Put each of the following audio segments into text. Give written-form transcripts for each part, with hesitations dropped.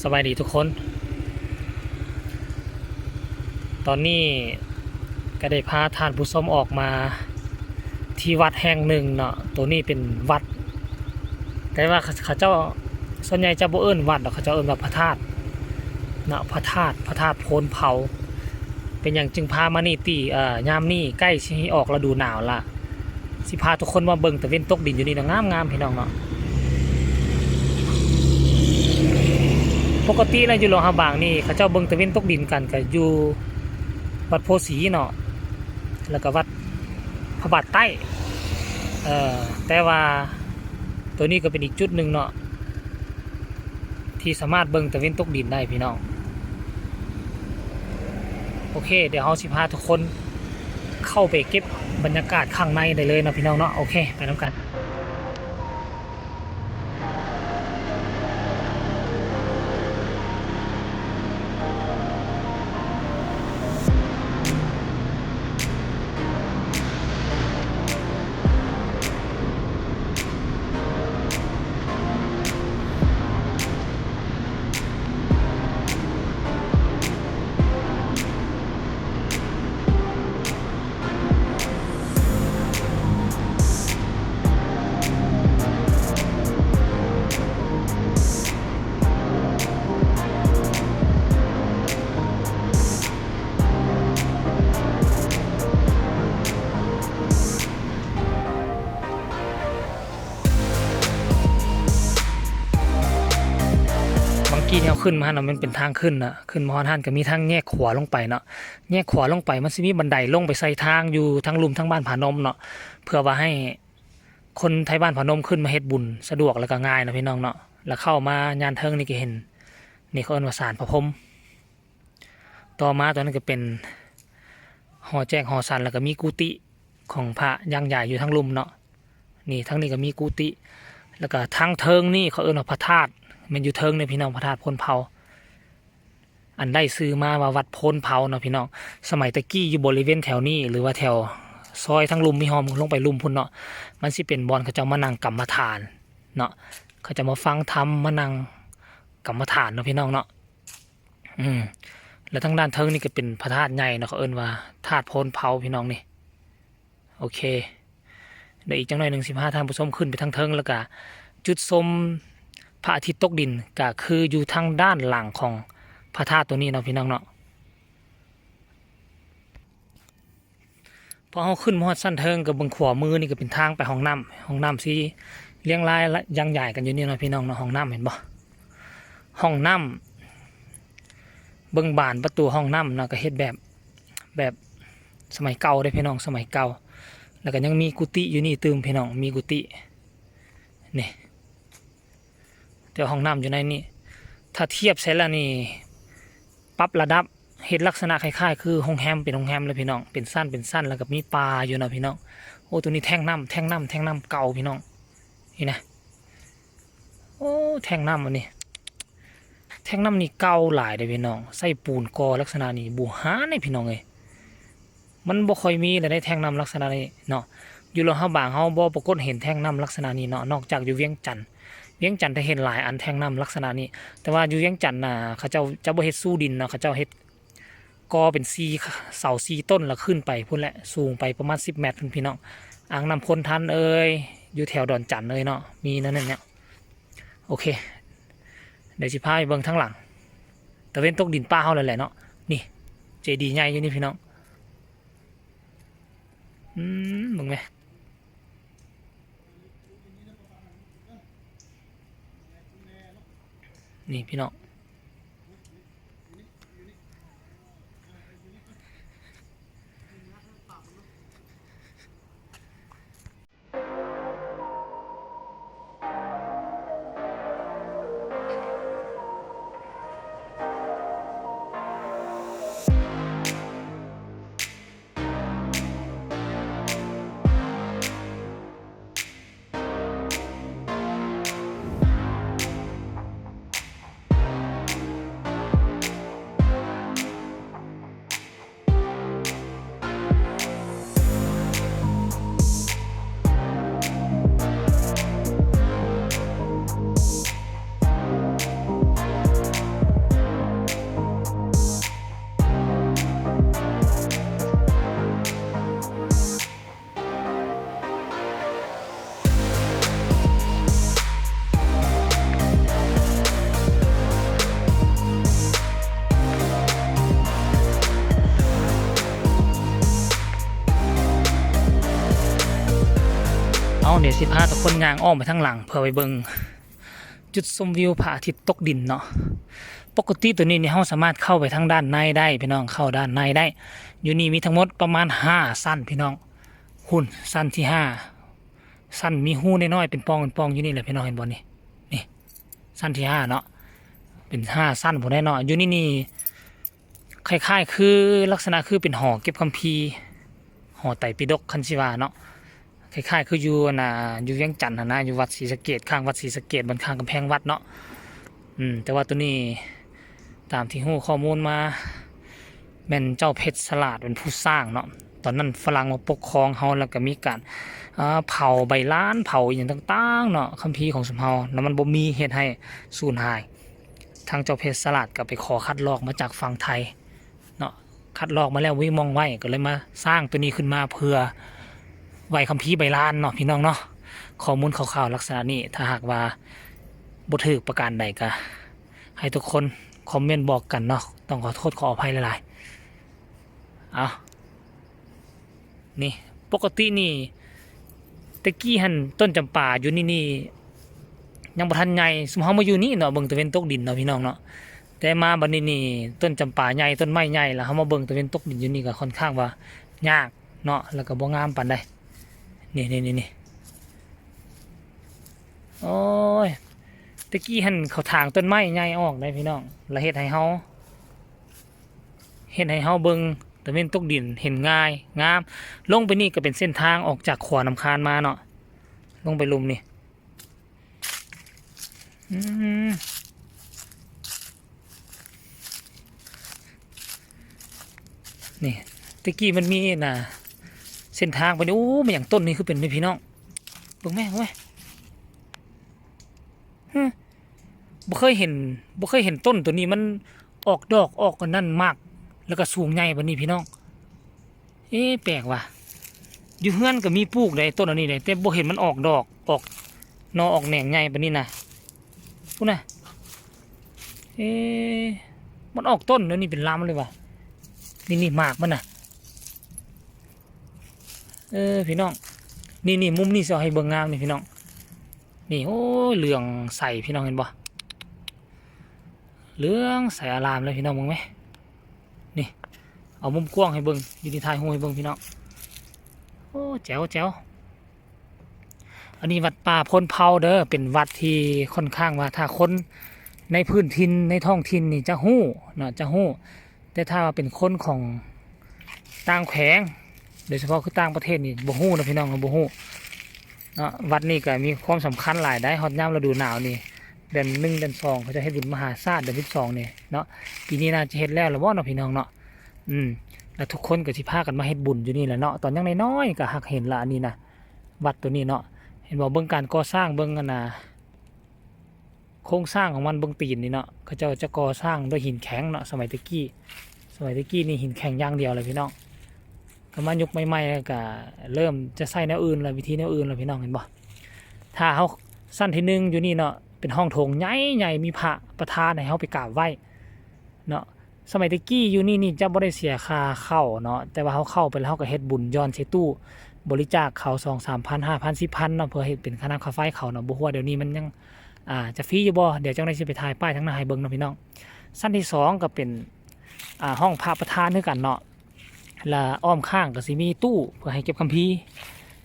สบายดีทุกคน ตอนนี้ก็ได้พาท่านผู้ชมออกมาที่วัดแห่งหนึ่งเนาะตัวนี้เป็นวัด แต่ว่าเขาเจ้าส่วนใหญ่จะบ่เอิ้นวัดหรอกเขาเจ้าเอิ้นว่าพระธาตุเนาะพระธาตุโพนเผาเป็นอย่างจึงพามานี่ตียามนี้ใกล้สิออกฤดูหนาวละสิพาทุกคนมาเบิ่งตะเวนตกดินอยู่นี่เนาะงามๆพี่น้องเนาะปกติแล้วอยู่หลวงพระบางนี่เขาเจ้าเบิ่งตะเวนตกดินกันก็อยู่วัดโพสีเนาะแล้วก็วัดพระบาทใต้แต่ว่าตัวนี้ก็เป็นอีกจุดหนึ่งเนาะที่สามารถเบิ่งตะเวนตกดินได้พี่น้องโอเคเดี๋ยวเราสิพาทุกคนเข้าไปเก็บบรรยากาศข้างในได้เลยเนาะพี่น้องเนาะโอเคไปนำกันบางกี้เนี่ยขึ้นมาเนาะมันเป็นทางขึ้นนะขึ้นมอท่านก็มีทางแยกขวาลงไปเนาะแยกขวาลงไปมันสิมีบันไดลงไปใส่ทางอยู่ทั้งลุมทั้งบ้านผานมเนาะเพื่อว่าให้คนไทยบ้านผานมขึ้นมาเฮ็ดบุญสะดวกแล้วก็ง่ายนะพี่น้องเนาะแล้วเข้ามายานเทิงนี่ก็เห็นนี่เขาเอิ้นว่าศาลพระพรหมต่อมาตอนนั้นก็เป็นหอแจ้งหอสันแล้วก็มีกุฏิของพระยังใหญ่อยู่ทั้งลุมเนาะนี่ทั้งนี้ก็มีกุฏิแล้วก็ทางเทิงนี่เขาเอิ้นว่าพระธาตุมันอยู่เทิงเนี่ยพี่น้องพระธาตุโพนเผาอันได้ซื้อมาว่าวัดโพนเผาเนาะพี่น้องสมัยตะกี้อยู่บริเวณแถวนี้หรือว่าแถวซอยทั้งลุมมีหอมลงไปลุมพุ่นเนาะมันสิเป็นบอนเขาจะมานั่งกรรมฐานเนาะเขาจะมาฟังธรรมมานั่งกรรมฐานเนาะพี่น้องเนาะแล้วทางด้านเทิงนี่ก็เป็นพระธาตุใหญ่เนาะเขาเอิ้นว่าธาตุโพนเผาพี่น้องนี่โอเคเดี๋ยวอีกจังหน่อยหนึ่ง15ท่านผู้ชมขึ้นไปทางเทิงแล้วก็จุดชมพระอาทิตย์ตกดินก็คืออยู่ทางด้านหลังของพระธาตุตัวนี้เนาะพี่น้องเนาะพอเขาขึ้นมอดสั้นเทิงกับเบื้องขวามือนี่ก็เป็นทางไปห้องน้ำที่เลี้ยงรายยังใหญ่กันอยู่นี่เนาะพี่น้องเนาะห้องน้ำเห็นบ่ห้องน้ำเบื้องบานประตูห้องน้ำเนาะก็เฮ็ดแบบสมัยเก่าได้พี่น้องสมัยเก่าแล้วก็ยังมีกุฏิอยู่นี่ตืมพี่น้องมีกุฏินี่แต่ห้องน้ำอยู่ในนี่ถ้าเทียบเสร็จแล้วนี่ปรับระดับเห็นลักษณะคล้ายๆคือโรงแรมเป็นโรงแรมเลยพี่น้องเป็นสั้นแล้วก็มีปลาอยู่นะพี่น้องโอ้ตัวนี้แท่งน้ำเก่าพี่น้องนี่นะโอ้แท่งน้ำอันนี้แท่งน้ำนี่เก่าหลายเลยพี่น้องใส่ปูนกอลักษณะนี้บูฮาในพี่น้องเลยมันบ่ค่อยมีเลยได้แท่งน้ำลักษณะนี้เนาะอยู่โรงพยาบาลเขาบ่ปรากฏเห็นแท่งน้ำลักษณะนี้เนาะนอกจากอยู่เวียงจันทน์จะเห็นหลายอันแท่งน้ำลักษณะนี้แต่ว่าอยู่เวียงจันทน์น่ะเขาเจ้าจะบ่เฮ็ดสู้ดินเนาะเขาเจ้าเฮ็ดกอเป็นเสาต้นแล้วขึ้นไปพุ่นแหละสูงไปประมาณ10 เมตรพี่น้องอ่างน้ำพ้นทันอยู่แถวดอนจันทน์เนาะมีนั่นเนี่ยโอเคเดี๋ยวสิพาไปเบิ่งทั้งหลังตะเวนตกดินป้าเฮาเลยแหละเนาะนี่เจดีย์ใหญ่อยู่นี่พี่น้องมึงไหมนี่พี่น้อง ดี๋ยวสิพาทุกคนย่างอ้อมไปทางหลังเพื่อไปเบิ่งจุดชมวิวพระอาทิตย์ตกดินเนาะปกติตัวนี้นี่เราสามารถเข้าไปทางด้านในได้พี่น้องเข้าด้านในได้อยู่นี่มีทั้งหมดประมาณ5สั้นพี่น้องหุ่นสั้นที่5สั้นมีหูน้อยๆเป็นปองอยู่นี่แหละพี่น้องเห็นบ่นี่สั้นที่5เนาะเป็น5สั้นผมได้เนาะอยู่นี่คล้ายๆคือลักษณะคือเป็นหอเก็บคัมภีร์หอไตรปิฎกคันสิว่าเนาะคล้ายๆคืออยู่อยู่เวียงจันทน์นะอยู่วัดศรีสะเกษข้างวัดศรีสะเกษบนข้างกำแพงวัดเนาะแต่ว่าตัวนี้ตามที่ฮู้ข้อมูลมาแม่นเจ้าเพชรสลัดเป็นผู้สร้างเนาะตอนนั้นฝรั่งมาปกครองเฮาแล้วก็มีการเผาใบล้านเผาอย่างต่างๆเนาะคัมภีร์ของสมเฮาแล้วมันบ่มีเฮ็ดให้สูญหายทางเจ้าเพชรสลัดก็ไปขอคัดลอกมาจากฝั่งไทยเนาะคัดลอกมาแล้ววิมองไว้ก็เลยมาสร้างตัวนี้ขึ้นมาเพื่อไว้คัมภีร์ใบล้านเนาะพี่น้องเนาะข้อมูลข่าวๆลักษณะนี้ถ้าหากว่าบ่ถูกประการใดก็ให้ทุกคนคอมเมนต์บอกกันเนาะต้องขอโทษขออภัยหลายๆเอานี่ปกตินี่ตะกี้หันต้นจำปาอยู่นี่ยังบ่ทันใหญ่สมเฮามาอยู่นี่เนาะเบิ่งตะเวนตกดินเนาะพี่น้องเนาะแต่มาบัดนี้นี่ต้นจำปาใหญ่ต้นไม้ใหญ่แล้วเฮามาเบิ่งตะเวนตกดินอยู่นี่ก็ค่อนข้างว่ายากเนาะแล้วก็บ่งามปานใดนี่โอ้ยตะกี้หันเขาถางต้นไม้ใหญ่ออกได้พี่น้องแล้วเฮ็ดให้เฮาเบิ่งตะเวนตกดินเห็นง่ายงามลงไปนี่ก็เป็นเส้นทางออกจากขวาน้ำคานมาเนาะลงไปลุมนี่นี่ตะกี้มันมีเส้นทางไปนี่โอ้มันอย่างต้นนี้คือเป็นพี่น้องเบิ่งแม่เว้ยบ่เคยเห็นต้นตัวนี้มันออกดอกออกกันนั่นมากแล้วก็สูงใหญ่แบบนี้พี่น้องแปลกว่ะอยู่เฮือนก็มีปลูกได้ต้นอันนี้ได้แต่บ่เห็นมันออกดอกออกนอออกแหน่งใหญ่แบบนี้นะพูดนะมันออกต้นแล้วนี่เป็นลำเลยว่ะนี่หมากมันน่ะพี่น้องนี่มุมนี่จะให้เบิ่งงามนี่พี่น้องนี่โอ้เหลืองใสพี่น้องเห็นบ่เหลืองใสอารามเลยพี่น้องมองไหมนี่เอามุมกว้างให้เบิ่งอยู่ที่ท้ายหูให้เบิ่งพี่น้องโอ้แจ๋วอันนี้วัดป่าพลเผาเด้อเป็นวัดที่ค่อนข้างว่าถ้าคนในพื้นถิ่นในท้องถิ่นนี่จะฮู้เนาะจะฮู้แต่ถ้าว่าเป็นคนของต่างแขวงโดยเฉพาะคือต่างประเทศนี่บ่ฮู้นะพี่น้องบ่ฮู้เนาะวัดนี้ก็มีความสำคัญหลายได้ฮอดยามฤดูหนาวนี่เดือน1เดือน2เขาจะให้บุญมหาศาสตร์เดือน12นี่เนาะปีนี้น่าจะเฮ็ดแล้วล่ะบ่เนาะพี่น้องเนาะแล้วทุกคนก็สิพากันมาเฮ็ดบุญอยู่นี่แหละเนาะตอนยังน้อยๆก็หักเห็นละอันนี้นะวัดตัวนี้เนาะเห็นบอกเบิ่งการก่อสร้างเบิ่งกันโครงสร้างของมันเบิ่งตีนนี่เนาะเขาเจ้าจะก่อสร้างด้วยหินแข็งเนาะสมัยตะกี้นี่หินแข็งอย่างเดียวเลยพี่น้องก็มายุคใหม่ๆก็เริ่มจะใส่แนวอื่นแล้ววิธีแนวอื่นแล้วพี่น้องเห็นบ่ถ้าเขาสั้นที่1อยู่นี่เนาะเป็นห้องโถงใหญ่มีพระประธานให้เขาไปกราบไหว้เนาะสมัยตะกี้อยู่นี่จะบ่ได้เสียค่าเข้าเนาะแต่ว่าเขาเข้าไปแล้วเขาก็เฮ็ดบุญย้อนใช้ตู้บริจาคเขา2-3,000 5,000 10,000เนาะเพื่อเฮ็ดเป็นค่าน้ำค่าไฟเขาเนาะบ่ฮู้ว่าเดี๋ยวนี้มันยังจะฟรีอยู่บ่เดี๋ยวจังได๋สิไปถ่ายป้ายทั้งหน้าให้เบิ่งเนาะพี่น้องสั้นที่2ก็เป็นห้องพระประธานคือกันเนาะและอ้อมข้างก็สิมีตู้เพื่อให้เก็บคัมภีร์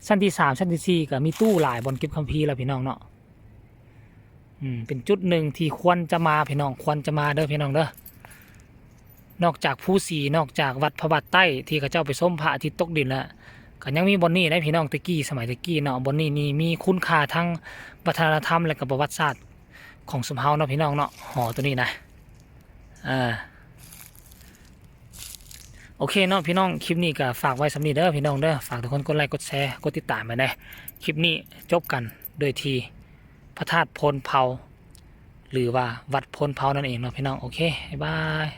สั้นที่3สั้นที่4ก็มีตู้หลายบ่อนเก็บคัมภีร์แล้วพี่น้องเนาะเป็นจุดหนึ่งที่ควรจะมาพี่น้องควรจะมาเด้อพี่น้องเด้อนอกจากภูสีนอกจากวัดพระบาทใต้ที่เขาเจ้าไปส้มพระอาทิตย์ตกดินแล้วก็ยังมีบอนนี่ได้พี่น้องตะกี้สมัยตะกี้เนาะบอนนี่มีคุณค่าทั้งวัฒนธรรมและก็ประวัติศาสตร์ของสมเฮาเนาะพี่น้องเนาะหอตัวนี้นะโอเคเนาะพี่น้องคลิปนี้ก็ฝากไว้สำหรับเด้อพี่น้องเด้อฝากทุกคนกดไลค์กดแชร์กดติดตามมาได้คลิปนี้จบกันโดยที่พระธาตุพลเผาหรือว่าวัดพลเผานั่นเองเนาะพี่น้องโอเคบ๊ายบาย